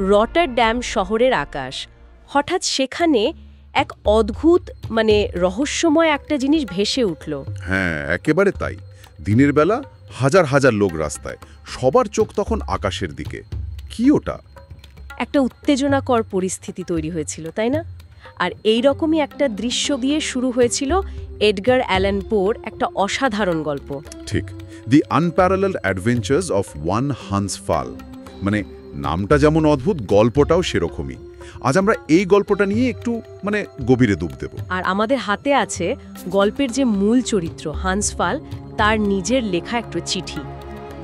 Rotterdam শহরের আকাশ। হঠাৎ সেখানে এক অদ্ভুত রহস্যময় একটা জিনিস ভেসে উঠল। হ্যাঁ, একেবারে তাই। দিনের বেলা হাজার হাজার লোক রাস্তায়, সবার চোখ তখন আকাশের দিকে। কি ওটা? একটা উত্তেজনাকর পরিস্থিতি তৈরি হয়েছিল, তাই না? আর এই রকমই একটা দৃশ্য দিয়ে শুরু হয়েছিল এডগার অ্যালান পোর একটা অসাধারণ গল্প। ঠিক, দি আনপ্যারালেলড অ্যাডভেঞ্চার্স অফ ওয়ান হান্স ফাল। নামটা যেমন অদ্ভুত, গল্পটাও সেরকমই। আজ আমরা এই গল্পটা নিয়ে একটু গভীরে ডুব দেব। আর আমাদের হাতে আছে গল্পের যে মূল চরিত্র হান্স ফাল, তার নিজের লেখা একটা চিঠি।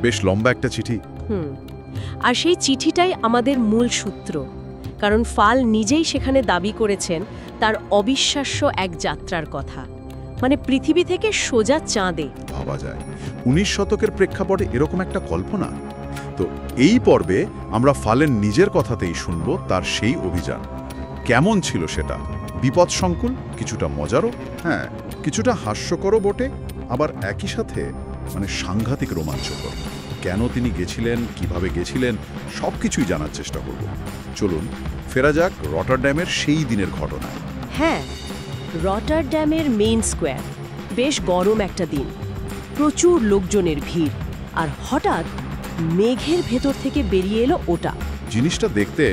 বেশ লম্বা একটা চিঠি। আর সেই চিঠিটাই আমাদের মূল সূত্র, কারণ ফাল নিজেই সেখানে দাবি করেছেন তার অবিশ্বাস্য এক যাত্রার কথা, পৃথিবী থেকে সোজা চাঁদে। ভাবা যায় 19 শতকের প্রেক্ষাপটে এরকম একটা কল্পনা। তো এই পর্বে আমরা ফালের নিজের কথাতেই শুনব তার সেই অভিযান। কেমন ছিল সেটা? বিপদসংকুল, কিছুটা মজারও, হ্যাঁ কিছুটা হাস্যকরও বটে, আবার একই সাথে সাংঘাতিক রোমাঞ্চকর। কেন তিনি গেছিলেন, কিভাবে গেছিলেন, সবকিছুই জানার চেষ্টা করব। চলুন ফেরা যাক রটারড্যামের সেই দিনের ঘটনায়। হ্যাঁ, রটারড্যামের মেইন স্কোয়ার। বেশ গরম একটা দিন, প্রচুর লোকজনের ভিড়, আর হঠাৎ মেঘের ভেতর থেকে বেরিয়ে এলো ওটা। জিনিসটা দেখতে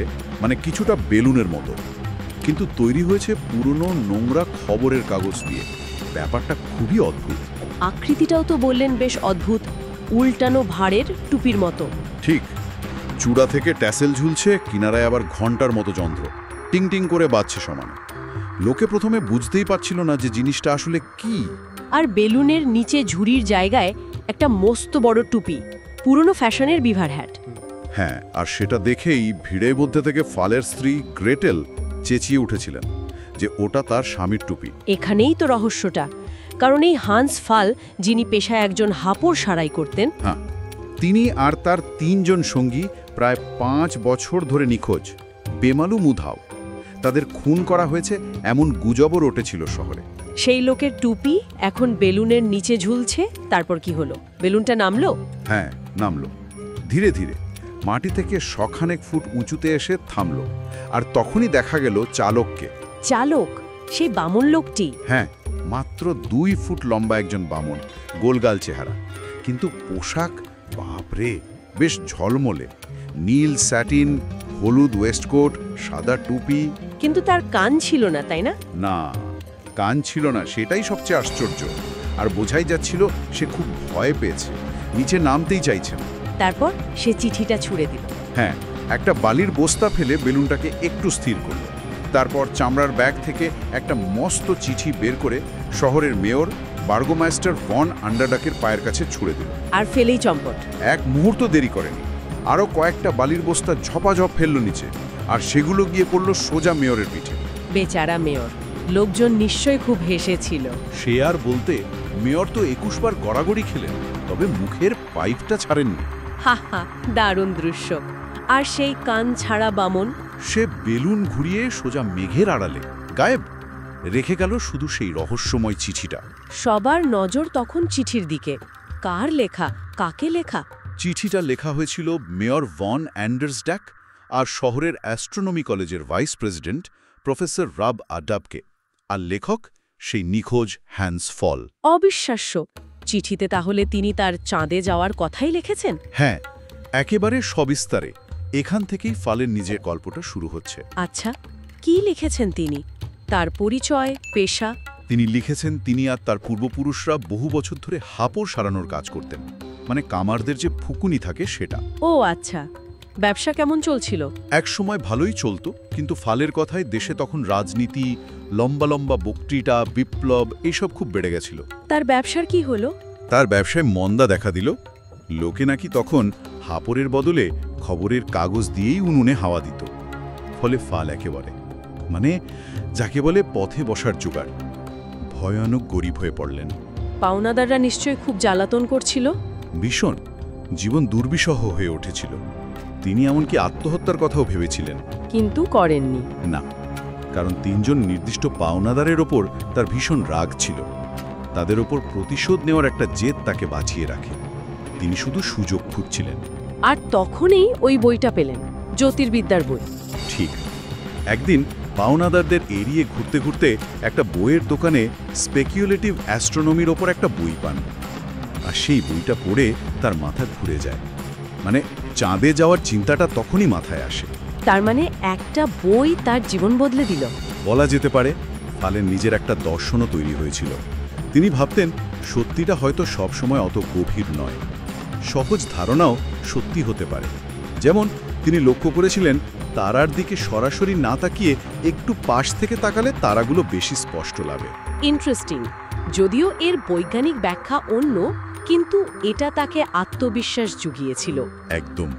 কিছুটা বেলুনের মতো, কিন্তু তৈরি হয়েছে পুরনো নোংরা খবরের কাগজ দিয়ে। ব্যাপারটা খুবই অদ্ভুত। আকৃতিটাও তো বললেন বেশ অদ্ভুত, উল্টানো ভাঁড়ের টুপির মতো। ঠিক, চূড়া থেকে ট্যাসেল ঝুলছে, কিনারায় আবার ঘন্টার মতো যন্ত্র টিং টিং করে বাজছে সমানে। লোকে প্রথমে বুঝতেই পারছিল না যে জিনিসটা আসলে কি। আর বেলুনের নিচে ঝুড়ির জায়গায় একটা মস্ত বড় টুপি, পুরনো ফ্যাশনের বিভার হ্যাট। হ্যাঁ, আর সেটা দেখেই ভিড়ের মধ্যে থেকে ফালের স্ত্রী গ্রেটেল চেঁচিয়ে উঠেছিলেন যে ওটা তার স্বামীর টুপি। এখানেই তো রহস্যটা, কারণ এই হান্স ফাল, যিনি পেশায় একজন হাপড় সারাই করতেন, হ্যাঁ, তিনি আর তার 3 জন সঙ্গী প্রায় 5 বছর ধরে নিখোঁজ, বেমালুম উধাও। তাদের খুন করা হয়েছে এমন গুজবও রটেছিল শহরে। সেই লোকের টুপি এখন বেলুনের নিচে ঝুলছে। তারপর কি হলো? বেলুনটা নামলো? হ্যাঁ, নামলো ধীরে ধীরে, মাটি থেকে শখানেক ফুট উঁচুতে এসে থামলো। আর তখনই দেখা গেল চালককে। চালক? সেই বামন লোকটি? হ্যাঁ, মাত্র 2 ফুট লম্বা একজন বামন, গোলগাল চেহারা, কিন্তু পোশাক বাপরে বেশ ঝলমলে। নীল স্যাটিন, হলুদ ওয়েস্টকোট, সাদা টুপি। কিন্তু তার কান ছিল না, তাই না? না, কান ছিল না, সেটাই সবচেয়ে আশ্চর্য। আর বোঝাই যাচ্ছিল সে খুব ভয় পেয়েছে, নিচে নামতেই চাইছে না। তারপর সে চিঠিটা ছুঁড়ে দিল। হ্যাঁ, একটা বালির বস্তা ফেলে বেলুনটাকে একটু স্থির করল। তারপর চামড়ার ব্যাগ থেকে একটা মস্ত চিঠি বের করে শহরের মেয়র বার্গোমাস্টার ভন আন্ডারডাকের পায়ের কাছে ছুঁড়ে দিল। আর ফেলেই চম্পট। এক মুহূর্ত দেরি করেনি, আরও কয়েকটা বালির বস্তা ঝপাঝপ ফেলল নিচে, আর সেগুলো গিয়ে পড়ল সোজা মেয়রের পিঠে। বেচারা মেয়র, লোকজন নিশ্চয়ই খুব হেসেছিল। সে আর বলতে, মেয়র তো 21 বার গড়াগড়ি খেলেন, তবে মুখের পাইপটা ছাড়েননি। হা হা, দারুণ দৃশ্য। আর সেই কান ছাড়া বামন? সে বেলুন ঘুরিয়ে সোজা মেঘের আড়ালে গায়েব, রেখে গেল শুধু সেই রহস্যময় চিঠিটা। সবার নজর তখন চিঠির দিকে। কার লেখা, কাকে লেখা? চিঠিটা লেখা হয়েছিল মেয়র ভন অ্যান্ডারসড্যাক আর শহরের অ্যাস্ট্রোনমি কলেজের ভাইস প্রেসিডেন্ট প্রফেসর রাব আডাবকে। আর লেখক সেই নিখোঁজ হ্যান্স ফল। অবিশ্বাস্য! চিঠিতে তাহলে তিনি তার চাঁদে যাওয়ার কথাই লিখেছেন? হ্যাঁ, একেবারে সবিস্তারে। এখান থেকেই ফালের নিজের গল্পটা শুরু হচ্ছে। আচ্ছা, কি লিখেছেন তিনি? তার পরিচয়, পেশা? তিনি লিখেছেন তিনি আর তার পূর্বপুরুষরা বহু বছর ধরে হাপড় সারানোর কাজ করতেন, কামারদের যে ফুকুনি থাকে সেটা। ও আচ্ছা, ব্যবসা কেমন চলছিল? এক সময় ভালোই চলত, কিন্তু ফালের কথায় দেশে তখন রাজনীতি, লম্বা লম্বা বক্তৃতা, বিপ্লব এইসব খুব বেড়ে গেছিল। তার ব্যবসার কি হলো? তার ব্যবসায় মন্দা দেখা দিল। লোকে নাকি তখন হাপড়ের বদলে খবরের কাগজ দিয়েই উনুনে হাওয়া দিত। ফলে ফাল একেবারে যাকে বলে পথে বসার জোগাড়। ভয়ানক গরিব হয়ে পড়লেন। পাওনাদাররা নিশ্চয়ই খুব জ্বালাতন করছিল। ভীষণ, জীবন দুর্বিষহ হয়ে উঠেছিল। তিনি এমনকি আত্মহত্যার কথাও ভেবেছিলেন, কিন্তু করেননি। না, কারণ 3 জন নির্দিষ্ট পাওনাদারের ওপর তার ভীষণ রাগ ছিল। তাদের ওপর প্রতিশোধ নেওয়ার একটা জেদ তাকে বাঁচিয়ে রাখে। তিনি শুধু সুযোগ খুঁজছিলেন। আর তখনই ওই বইটা পেলেন। জ্যোতির্বিদ্যার বই। ঠিক। একদিন পাওনাদারদের এড়িয়ে ঘুরতে ঘুরতে একটা বইয়ের দোকানে স্পেকুলেটিভ অ্যাস্ট্রোনমির ওপর একটা বই পান। আর সেই বইটা পড়ে তার মাথা ঘুরে যায়। মানে চাঁদে যাওয়ার চিন্তাটা তখনই মাথায় আসে। তার মানে একটা বই তার জীবন বদলে দিল। বলা যেতে পারে ফালের নিজের একটা দর্শনও তৈরি হয়েছিল। তিনি ভাবতেন সত্যিটা হয়তো সবসময় অত গভীর নয়, সহজ ধারণাও সত্যি হতে পারে। যেমন তিনি লক্ষ্য করেছিলেন তারার দিকে সরাসরি না তাকিয়ে একটু পাশ থেকে তাকালে তারাগুলো বেশি স্পষ্ট লাগে। ইন্টারেস্টিং। যদিও এর বৈজ্ঞানিক ব্যাখ্যা অন্য, কিন্তু এটা তাকে আত্মবিশ্বাস জুগিয়েছিল। একদম।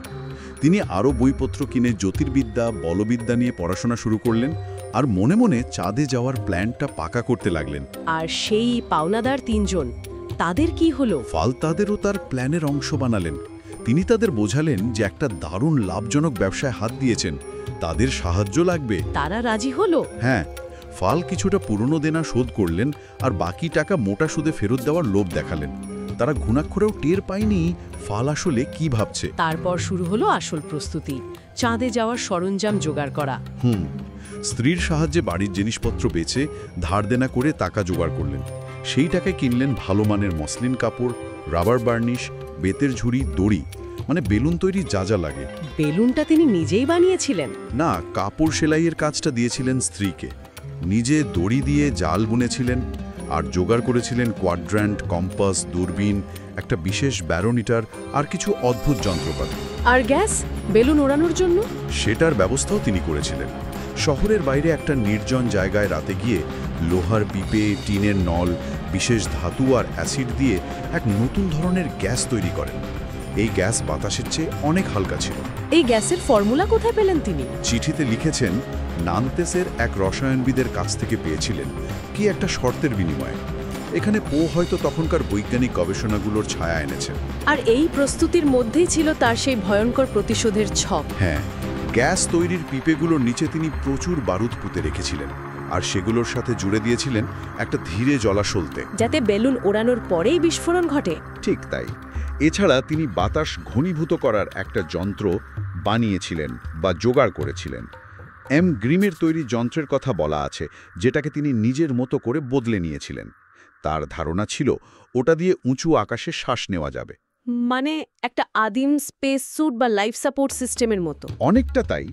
তিনি আরও বইপত্র কিনে জ্যোতির্বিদ্যা, বলবিদ্যা নিয়ে পড়াশোনা শুরু করলেন আর মনে মনে চাঁদে যাওয়ার প্ল্যানটা পাকা করতে লাগলেন। আর সেই পাওনাদার তিনজন, তাদের কি হলো? ফাল তাদেরও তার প্ল্যানের অংশ বানালেন। তিনি তাদের বোঝালেন যে একটা দারুণ লাভজনক ব্যবসায় হাত দিয়েছেন, তাদের সাহায্য লাগবে। তারা রাজি হলো? হ্যাঁ, ফাল কিছুটা পুরনো দেনা শোধ করলেন আর বাকি টাকা মোটা সুদে ফেরত দেওয়ার লোভ দেখালেন। তারা ঘুণাক্ষরেও টের পায়নি ফাল আসলে কি ভাবছে। তারপর শুরু হলো আসল প্রস্তুতি, চাঁদে যাওয়ার সরঞ্জাম জোগাড় করা। স্ত্রীর সাহায্যে বাড়ির জিনিসপত্র বেচে ধার দেনা করে টাকা জোগাড় করলেন। সেই টাকায় কিনলেন ভালো মানের মসলিন কাপড়, রাবার বার্নিশ, বেতের ঝুড়ি, দড়ি, মানে বেলুন তৈরি যা যা লাগে। বেলুনটা তিনি নিজেই বানিয়েছিলেন? না, কাপড় সেলাইয়ের কাজটা দিয়েছিলেন স্ত্রীকে। নিজে দড়ি দিয়ে জাল বুনেছিলেন আর জোগাড় করেছিলেন কোয়াড্র্যান্ট, কম্পাস, দূরবীন, একটা বিশেষ ব্যারোমিটার আর কিছু অদ্ভুত যন্ত্রপাতি। আর গ্যাস, বেলুন ওড়ানোর জন্য? সেটার ব্যবস্থাও তিনি করেছিলেন। শহরের বাইরে একটা নির্জন জায়গায় রাতে গিয়ে লোহার পিপে, টিনের নল, বিশেষ ধাতু আর অ্যাসিড দিয়ে এক নতুন ধরনের গ্যাস তৈরি করেন। এই গ্যাস বাতাসের চেয়ে অনেক হালকা ছিল। এই গ্যাসের ফর্মুলা কোথায় পেলেন তিনি? চিঠিতে লিখেছেন নান্তেসের এক রসায়নবিদের কাছ থেকে পেয়েছিলেন, কি একটা শর্তের বিনিময়ে। এখানে পো হয়তো তখনকার বৈজ্ঞানিক গবেষণাগুলোর ছায়া এনেছেন। আর এই প্রস্তুতির মধ্যেই ছিল তার সেই ভয়ঙ্কর প্রতিশোধের ছক। হ্যাঁ, গ্যাস তৈরির পিপেগুলোর নিচে তিনি প্রচুর বারুদ পুঁতে রেখেছিলেন আর সেগুলোর সাথে জুড়ে দিয়েছিলেন একটা ধীরে জ্বলা সলতে, যাতে বেলুন ওড়ানোর পরেই বিস্ফোরণ ঘটে। ঠিক তাই। এছাড়া তিনি বাতাস ঘনীভূত করার একটা যন্ত্র বানিয়েছিলেন বা জোগাড় করেছিলেন। গ্রিমের তৈরি যন্ত্রের কথা বলা আছে, যেটাকে তিনি নিজের মতো করে বদলে নিয়েছিলেন। তার ধারণা ছিল ওটা দিয়ে উঁচু আকাশে শ্বাস নেওয়া যাবে। মানে একটা আদিম স্পেস স্যুট বা লাইফ সাপোর্ট সিস্টেমের মতো। অনেকটা তাই।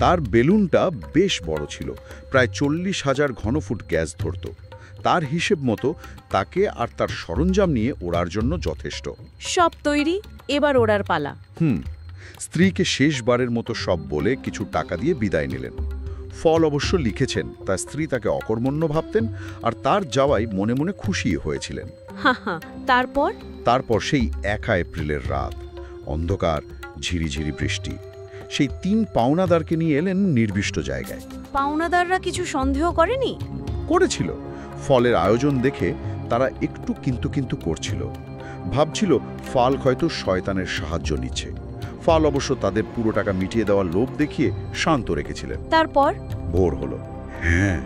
তার বেলুনটা বেশ বড় ছিল, প্রায় 40,000 ঘনফুট গ্যাস ধরত। তার হিসেব মতো তাকে আর তার সরঞ্জাম নিয়ে ওড়ার জন্য যথেষ্ট। সব তৈরি, এবার ওড়ার পালা। স্ত্রীকে শেষবারের মতো সব বলে কিছু টাকা দিয়ে বিদায় নিলেন। ফল অবশ্য লিখেছেন তার স্ত্রী তাকে অকর্মণ্য ভাবতেন আর তার যাওয়ায় মনে মনে খুশি হয়েছিলেন। তারপর সেই 1 এপ্রিলের রাত, অন্ধকার, ঝিরিঝিরি বৃষ্টি। সেই 3 পাওনাদারকে নিয়ে এলেন নির্দিষ্ট জায়গায়। পাওনাদাররা কিছু সন্দেহ করেনি? করেছিল। ফলের আয়োজন দেখে তারা একটু কিন্তু করছিল। ভাবছিল ফাল হয়তো শয়তানের সাহায্য নিচ্ছে। ফাল অবশ্য তাদের পুরো টাকা মিটিয়ে দেওয়ার লোভ দেখিয়ে শান্ত রেখেছিলেন। তারপর ভোর হলো। হ্যাঁ,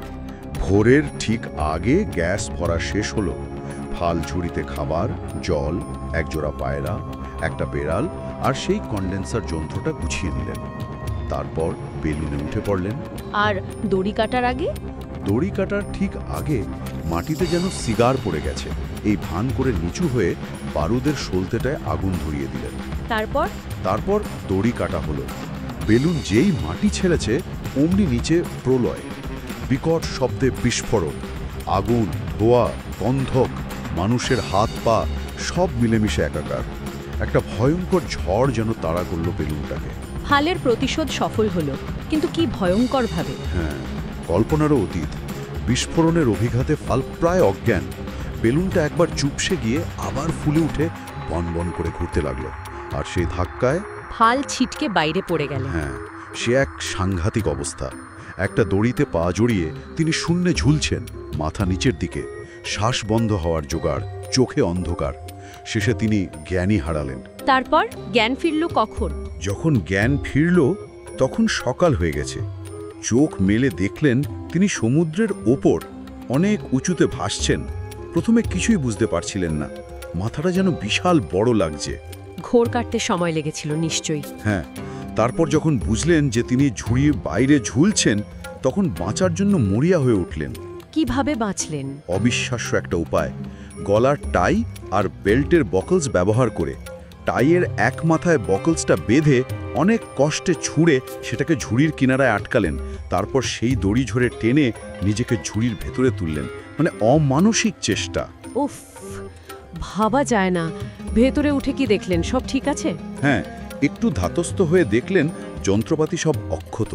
ভোরের ঠিক আগে গ্যাস ভরা শেষ হলো। ফাল ঝুড়িতে খাবার, জল, একজোড়া পায়রা, একটা বেড়াল আর সেই কন্ডেন্সার যন্ত্রটা গুছিয়ে নিলেন। তারপর বেলুনে উঠে পড়লেন। আর দড়ি কাটার আগে? দড়ি কাটার ঠিক আগে মাটিতে যেন সিগার পড়ে গেছে, এই ভান করে নিচু হয়ে বারুদের সলতেটায় আগুন ধরিয়ে দিলেন। তারপর দড়ি কাটা হলো। বেলুন যেই মাটি ছেড়েছে অমনি নিচে প্রলয়, বিকট শব্দে বিস্ফোরণ, আগুন, ধোঁয়া, গন্ধক, মানুষের হাত পা সব মিলেমিশে একাকার। একটা ভয়ঙ্কর ঝড় যেন তাড়া করল বেলুনটাকে। ফালের প্রতিশোধ সফল হলো, কিন্তু কি ভয়ঙ্কর ভাবে। হ্যাঁ, কল্পনারও অতীত। বিস্ফোরণের অভিঘাতে ফাল প্রায় অজ্ঞান। বেলুনটা একবার চুপসে গিয়ে আবার ফুলে উঠে বনবন করে ঘুরতে লাগলো। আর সেই ধাক্কায় ফাল ছিটকে বাইরে পড়ে গেল। হ্যাঁ, সে এক সাংঘাতিক অবস্থা। একটা দড়িতে পা জড়িয়ে তিনি শূন্যে ঝুলছেন, মাথা নিচের দিকে, শ্বাস বন্ধ হওয়ার জোগাড়, চোখে অন্ধকার। শেষে তিনি জ্ঞানই হারালেন। তারপর জ্ঞান ফিরল কখন? যখন জ্ঞান ফিরল তখন সকাল হয়ে গেছে। চোখ মেলে দেখলেন তিনি সমুদ্রের ওপর অনেক উঁচুতে ভাসছেন। প্রথমে কিছুই বুঝতে পারছিলেন না, মাথাটা যেন বিশাল বড় লাগছে। ঘোর কাটতে সময় লেগেছিল নিশ্চয়ই। হ্যাঁ, তারপর যখন বুঝলেন যে তিনি ঝুড়ির বাইরে ঝুলছেন, তখন বাঁচার জন্য মরিয়া হয়ে উঠলেন। কিভাবে বাঁচলেন? অবিশ্বাস্য একটা উপায়। গলার টাই আর বেল্টের বকলস ব্যবহার করে টাইয়ের এক মাথায় বকলসটা বেঁধে অনেক কষ্টে ছুঁড়ে সেটাকে ঝুড়ির কিনারায় আটকালেন। তারপর সেই দড়ি ঝরে টেনে নিজেকে ঝুড়ির ভেতরে তুললেন। মানে অমানসিক চেষ্টা। উফ, ভাবা যায় না। ভেতরে উঠে কি দেখলেন? সব ঠিক আছে? হ্যাঁ, একটু ধাতস্থ হয়ে দেখলেন যন্ত্রপাতি সব অক্ষত।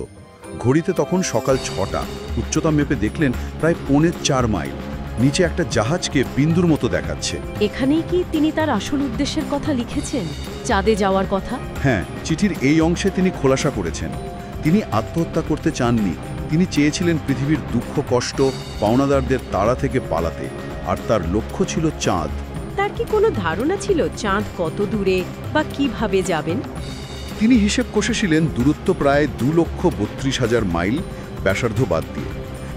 ঘড়িতে তখন সকাল 6টা। উচ্চতা মেপে দেখলেন প্রায় 4.25 মাইল। নিচে একটা জাহাজকে বিন্দুর মতো দেখাচ্ছে। এখানেই কি তিনি তার আসল উদ্দেশ্যের কথা লিখেছেন? চাঁদে যাওয়ার কথা? হ্যাঁ, চিঠির এই অংশে তিনি খোলাসা করেছেন। তিনি আত্মহত্যা করতে চাননি। তিনি চেয়েছিলেন পৃথিবীর দুঃখ কষ্ট, পাওনাদারদের তাড়া থেকে পালাতে। আর তার লক্ষ্য ছিল চাঁদ। তার কি কোনো ধারণা ছিল চাঁদ কত দূরে বা কিভাবে যাবেন? তিনি হিসেব কষেছিলেন দূরত্ব প্রায় 2,32,000 মাইল ব্যাসার্ধ বাদ দিয়ে।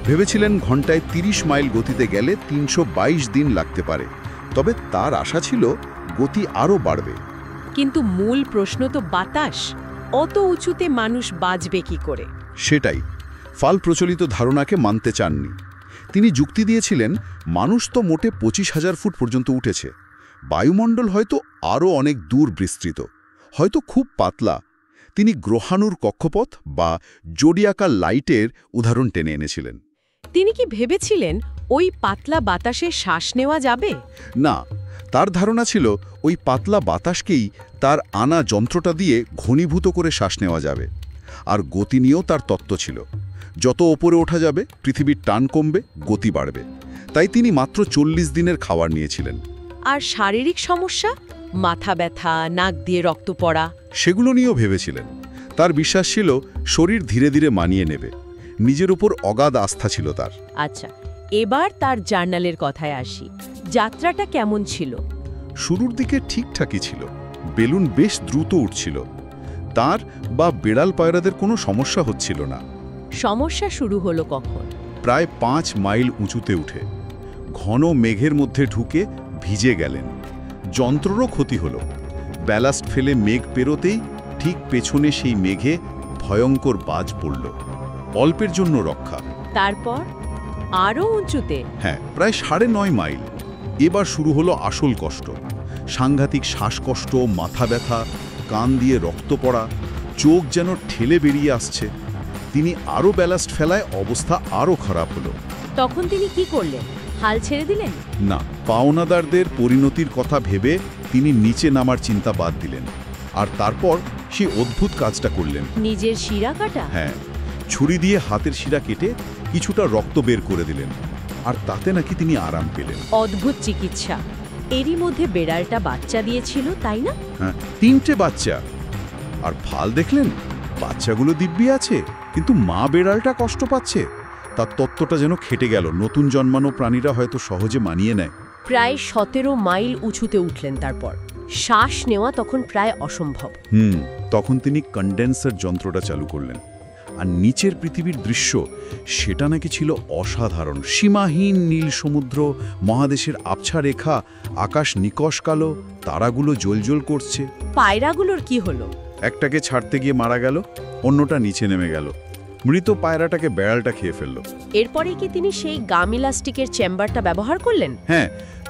ভেবেছিলেন ঘন্টায় 30 মাইল গতিতে গেলে 322 দিন লাগতে পারে। তবে তার আশা ছিল গতি আরও বাড়বে। কিন্তু মূল প্রশ্ন তো বাতাস। অত উঁচুতে মানুষ বাঁচবে কি করে? সেটাই ফাল প্রচলিত ধারণাকে মানতে চাননি। তিনি যুক্তি দিয়েছিলেন মানুষ তো মোটে 25,000 ফুট পর্যন্ত উঠেছে। বায়ুমণ্ডল হয়তো আরও অনেক দূর বিস্তৃত, হয়তো খুব পাতলা। তিনি গ্রহাণুর কক্ষপথ বা জোডিয়াকার লাইটের উদাহরণ টেনে এনেছিলেন। তিনি কি ভেবেছিলেন ওই পাতলা বাতাসে শ্বাস নেওয়া যাবে? না, তার ধারণা ছিল ওই পাতলা বাতাসকেই তার আনা যন্ত্রটা দিয়ে ঘনীভূত করে শ্বাস নেওয়া যাবে। আর গতি নিয়েও তার তত্ত্ব ছিল, যত ওপরে ওঠা যাবে পৃথিবীর টান কমবে, গতি বাড়বে। তাই তিনি মাত্র 40 দিনের খাবার নিয়েছিলেন। আর শারীরিক সমস্যা, মাথা ব্যথা, নাক দিয়ে রক্ত পড়া, সেগুলো নিয়েও ভেবেছিলেন। তার বিশ্বাস ছিল শরীর ধীরে ধীরে মানিয়ে নেবে। নিজের উপর অগাধ আস্থা ছিল তার। আচ্ছা, এবার তার জার্নালের কথায় আসি। যাত্রাটা কেমন ছিল? শুরুর দিকে ঠিকঠাকই ছিল। বেলুন বেশ দ্রুত উঠছিল। তার বা বেড়াল পায়রাদের কোনো সমস্যা হচ্ছিল না। সমস্যা শুরু হলো কখন? প্রায় 5 মাইল উঁচুতে উঠে ঘন মেঘের মধ্যে ঢুকে ভিজে গেলেন। যন্ত্ররও ক্ষতি হলো। ব্যালাস্ট ফেলে মেঘ পেরোতেই ঠিক পেছনে সেই মেঘে ভয়ঙ্কর বাজ পড়ল। অল্পের জন্য রক্ষা। তারপর আরও উঁচুতে? হ্যাঁ, প্রায় 9.5 মাইল। এবার শুরু হলো আসল কষ্ট। সাংঘাতিক শ্বাসকষ্ট, মাথা ব্যথা, কান দিয়ে রক্ত পড়া, চোখ যেন ঠেলে বেরিয়ে আসছে। তিনি আরও ব্যালাস্ট ফেলায় অবস্থা আরও খারাপ হলো। তখন তিনি কি করলেন? হাল ছেড়ে দিলেন? না, পাওনাদারদের পরিণতির কথা ভেবে তিনি নিচে নামার চিন্তা বাদ দিলেন। আর তারপর সেই অদ্ভুত কাজটা করলেন। নিজের শিরা কাটা? হ্যাঁ, ছুরি দিয়ে হাতের শিরা কেটে কিছুটা রক্ত বের করে দিলেন। আর তাতে নাকি তিনি আরাম পেলেন। অদ্ভুত চিকিৎসা। এরই মধ্যে বেড়ালটা বাচ্চা দিয়েছিল, তাই না? হ্যাঁ, 3টে বাচ্চা। আর ফাল দেখলেন, বাচ্চাগুলো দিব্যি আছে, কিন্তু মা বেড়ালটা কষ্ট পাচ্ছে। তার তত্ত্বটা যেন খেটে গেল। নতুন জন্মানো প্রাণীরা হয়তো সহজে মানিয়ে নেয়। প্রায় 17 মাইল উঁচুতে উঠলেন। তারপর শ্বাস নেওয়া তখন প্রায় অসম্ভব। তখন তিনি কন্ডেন্সার যন্ত্রটা চালু করলেন। আর নিচের পৃথিবীর দৃশ্য, সেটা নাকি ছিল অসাধারণ। সীমাহীন নীল সমুদ্র, মহাদেশের আবছা রেখা, আকাশ নিকষ কালো, তারাগুলো জ্বলজ্বল করছে। পায়রাগুলোর কি হলো? একটাকে ছাড়তে গিয়ে মারা গেল, অন্যটা নিচে নেমে গেল। মৃত পায়রাটাকে বেড়ালটা খেয়ে ফেলল। এরপরে কি তিনি সেই গাম ইলাস্টিকের চেম্বারটা ব্যবহার করলেন? হ্যাঁ,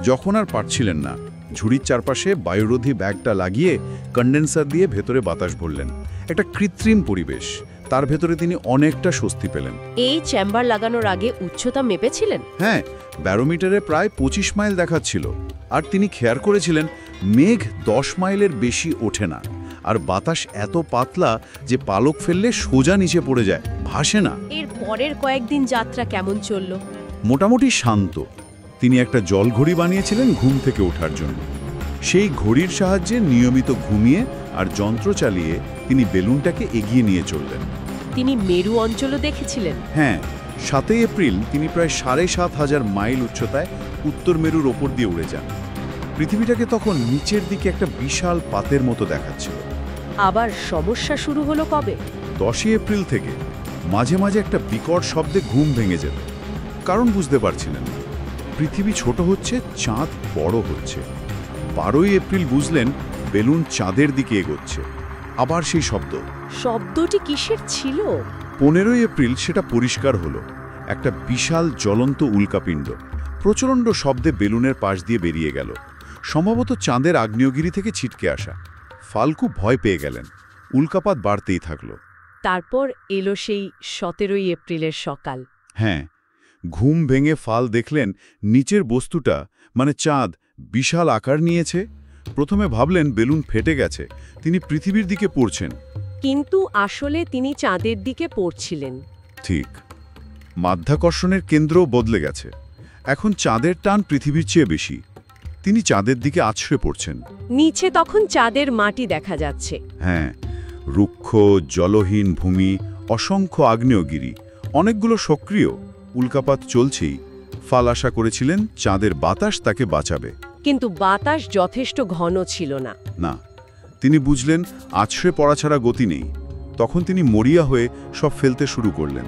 যখন আর পারছিলেন না, ঝুড়ির চারপাশে বায়ুরোধী ব্যাগটা লাগিয়ে কন্ডেন্সার দিয়ে ভেতরে বাতাস ভরলেন। একটা কৃত্রিম পরিবেশ। তার ভেতরে তিনি অনেকটা স্বস্তি পেলেন। এই চেম্বার লাগানোর আগে উচ্চতা মেপেছিলেন? হ্যাঁ, ব্যারোমিটারে প্রায় 25 মাইল দেখাচ্ছিল। আর তিনি খেয়াল করেছিলেন মেঘ 10 মাইলের বেশি ওঠে না। আর বাতাস এত পাতলা যে পালক ফেললে সোজা নিচে পড়ে যায়, ভাসে না। এর পরের কয়েকদিন যাত্রা কেমন চলল? মোটামুটি শান্ত। তিনি একটা জলঘড়ি বানিয়েছিলেন ঘুম থেকে ওঠার জন্য। সেই ঘড়ির সাহায্যে নিয়মিত ঘুমিয়ে আর যন্ত্র চালিয়ে তিনি বেলুনটাকে এগিয়ে নিয়ে চললেন। তিনি মেরু অঞ্চলও দেখেছিলেন? হ্যাঁ, 7 এপ্রিল তিনি প্রায় 7,500 মাইল উচ্চতায় উত্তর মেরুর ওপর দিয়ে উড়ে যান। পৃথিবীটাকে তখন নিচের দিকে একটা বিশাল পাতের মতো দেখাচ্ছিল। আবার সমস্যা শুরু হলো কবে? 10 এপ্রিল থেকে মাঝে মাঝে একটা বিকট শব্দে ঘুম ভেঙে যেত। কারণ বুঝতে পারছিলেন না। পৃথিবী ছোট হচ্ছে, চাঁদ বড় হচ্ছে। 12 এপ্রিল বুঝলেন বেলুন চাঁদের দিকে এগোচ্ছে। আবার সেই শব্দ, শব্দটি কিসের ছিল? 15 এপ্রিল সেটা পরিষ্কার হলো। একটা বিশাল জ্বলন্ত উল্কাপিণ্ড প্রচণ্ড শব্দে বেলুনের পাশ দিয়ে বেরিয়ে গেল। সম্ভবত চাঁদের আগ্নেয়গিরি থেকে ছিটকে আসা। ফাল্কু ভয় পেয়ে গেলেন। উল্কাপাত বাড়তেই থাকল। তারপর এলো সেই 17 এপ্রিলের সকাল। হ্যাঁ, ঘুম ভেঙে ফাল দেখলেন নিচের বস্তুটা মানে চাঁদ বিশাল আকার নিয়েছে। প্রথমে ভাবলেন বেলুন ফেটে গেছে, তিনি পৃথিবীর দিকে পড়ছেন। কিন্তু আসলে তিনি চাঁদের দিকে পড়ছিলেন। ঠিক, মাধ্যাকর্ষণের কেন্দ্রও বদলে গেছে। এখন চাঁদের টান পৃথিবীর চেয়ে বেশি। তিনি চাঁদের দিকে আছড়ে পড়ছেন। নিচে তখন চাঁদের মাটি দেখা যাচ্ছে। হ্যাঁ, রুক্ষ জলহীন ভূমি, অসংখ্য আগ্নেয়গিরি, অনেকগুলো সক্রিয়। উল্কাপাত চলছেই। ফাল আশা করেছিলেন চাঁদের বাতাস তাকে বাঁচাবে। কিন্তু বাতাস যথেষ্ট ঘন ছিল না। না, তিনি বুঝলেন আছড়ে পড়া ছাড়া গতি নেই। তখন তিনি মরিয়া হয়ে সব ফেলতে শুরু করলেন।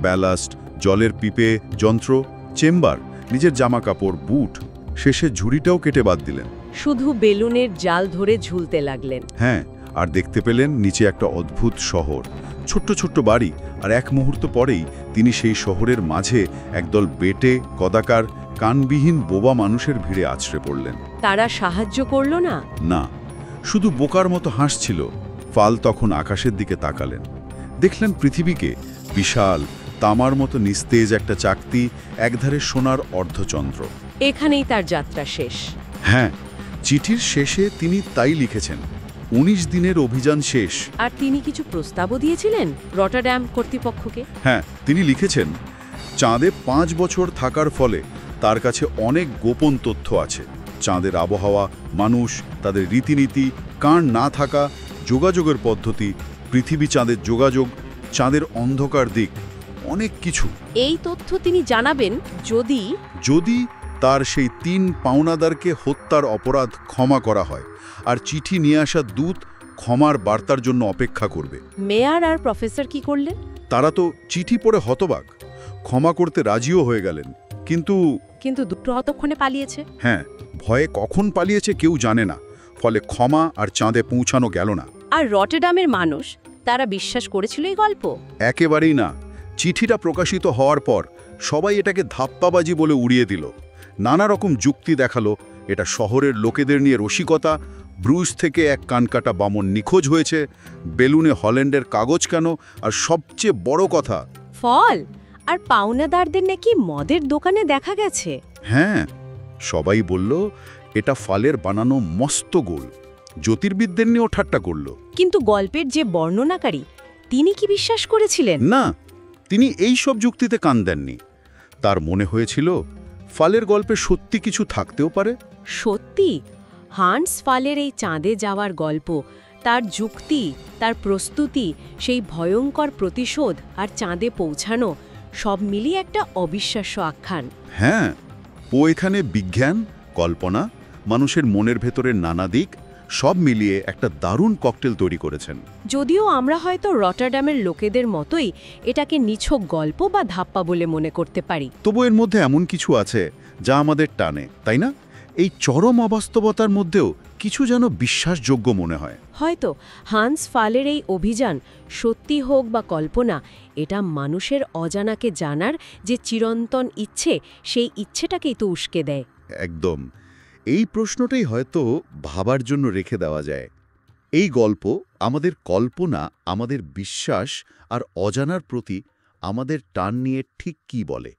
ব্যালাস্ট, জলের পিপে, যন্ত্র, চেম্বার, নিজের জামাকাপড়, বুট, শেষে ঝুড়িটাও কেটে বাদ দিলেন। শুধু বেলুনের জাল ধরে ঝুলতে লাগলেন। হ্যাঁ, আর দেখতে পেলেন নিচে একটা অদ্ভুত শহর, ছোট্ট ছোট্ট বাড়ি। আর এক মুহূর্ত পরেই তিনি সেই শহরের মাঝে একদল বেটে কদাকার কানবিহীন বোবা মানুষের ভিড়ে আছড়ে পড়লেন। তারা সাহায্য করল না? না, শুধু বোকার মতো হাসছিল। ফাল তখন আকাশের দিকে তাকালেন। দেখলেন পৃথিবীকে বিশাল তামার মতো নিস্তেজ একটা চাকতি, একধারে সোনার অর্ধচন্দ্র। এখানেই তার যাত্রা শেষ। হ্যাঁ, চিঠির শেষে তিনি তাই লিখেছেন, 19 দিনের অভিযান শেষ। আর তিনি কিছু প্রস্তাবও দিয়েছিলেন রটারড্যাম কর্তৃপক্ষকে। হ্যাঁ, তিনি লিখেছেন, চাঁদে 5 বছর থাকার ফলে তার কাছে অনেক গোপন তথ্য আছে। চাঁদের আবহাওয়া, মানুষ, তাদের রীতিনীতি, কান না থাকা, যোগাযোগের পদ্ধতি, পৃথিবী চাঁদের যোগাযোগ, চাঁদের অন্ধকার দিক, অনেক কিছু। এই তথ্য তিনি জানাবেন যদি তার সেই 3 পাওনাদারকে হত্যার অপরাধ ক্ষমা করা হয়। আর চিঠি নিয়ে আসা দূত ক্ষমার বার্তার জন্য অপেক্ষা করবে। মেয়র আর প্রফেসর কি করলেন? তারা তো চিঠি পড়ে হতবাক। ক্ষমা করতে রাজিও হয়ে গেলেন। কিন্তু দুটো ততক্ষণে পালিয়েছে। হ্যাঁ, ভয়ে কখন পালিয়েছে কেউ জানে না। ফলে ক্ষমা আর চাঁদে পৌঁছানো গেল না। আর রটারড্যামের মানুষ, তারা বিশ্বাস করেছিল এই গল্প? একেবারেই না। চিঠিটা প্রকাশিত হওয়ার পর সবাই এটাকে ধাপ্পাবাজি বলে উড়িয়ে দিল। নানা রকম যুক্তি দেখালো এটা শহরের লোকেদের নিয়ে রসিকতা, ব্রুজ থেকে এক কানকাটা বামন নিখোঁজ হয়েছে, বেলুনে হল্যান্ডের কাগজ কেন, আর সবচেয়ে বড় কথা, ফল আর পাওনাদারদের নাকি মদের দোকানে দেখা গেছে। হ্যাঁ, সবাই বলল এটা ফালের বানানো মস্ত গোল। জ্যোতির্বিদদের নিয়েও ঠাট্টা করল। কিন্তু গল্পের যে বর্ণনাকারী, তিনি কি বিশ্বাস করেছিলেন? না, তিনি এই সব যুক্তিতে কান দেননি। তার মনে হয়েছিল ফালের গল্পে সত্যি কিছু থাকতেও পারে। সত্যি? হান্স ফালের এই চাঁদে যাওয়ার গল্প, তার যুক্তি, তার প্রস্তুতি, সেই ভয়ঙ্কর প্রতিশোধ আর চাঁদে পৌঁছানো, সব মিলিয়ে একটা অবিশ্বাস্য আখ্যান। হ্যাঁ, ও এখানে বিজ্ঞান, কল্পনা, মানুষের মনের ভেতরের নানা দিক সব মিলিয়ে একটা দারুণ ককটেল তৈরি করেছেন। যদিও আমরা হয়তো রটারড্যামের লোকেদের মতোই এটাকে নিছক গল্প বা ধাপ্পা বলে মনে করতে পারি, তবু এর মধ্যে এমন কিছু আছে যা আমাদের টানে, তাই না? এই চরম অবাস্তবতার মধ্যেও কিছু যেন বিশ্বাসযোগ্য মনে হয়। হয়তো হান্স ফালের এই অভিযান সত্যি হোক বা কল্পনা, এটা মানুষের অজানাকে জানার যে চিরন্তন ইচ্ছে, সেই ইচ্ছেটাকেই তো উস্কে দেয়। একদম। এই প্রশ্নটাই হয়তো ভাবার জন্য রেখে দেওয়া যায়। এই গল্প আমাদের কল্পনা, আমাদের বিশ্বাস আর অজানার প্রতি আমাদের টান নিয়ে ঠিক কী বলে।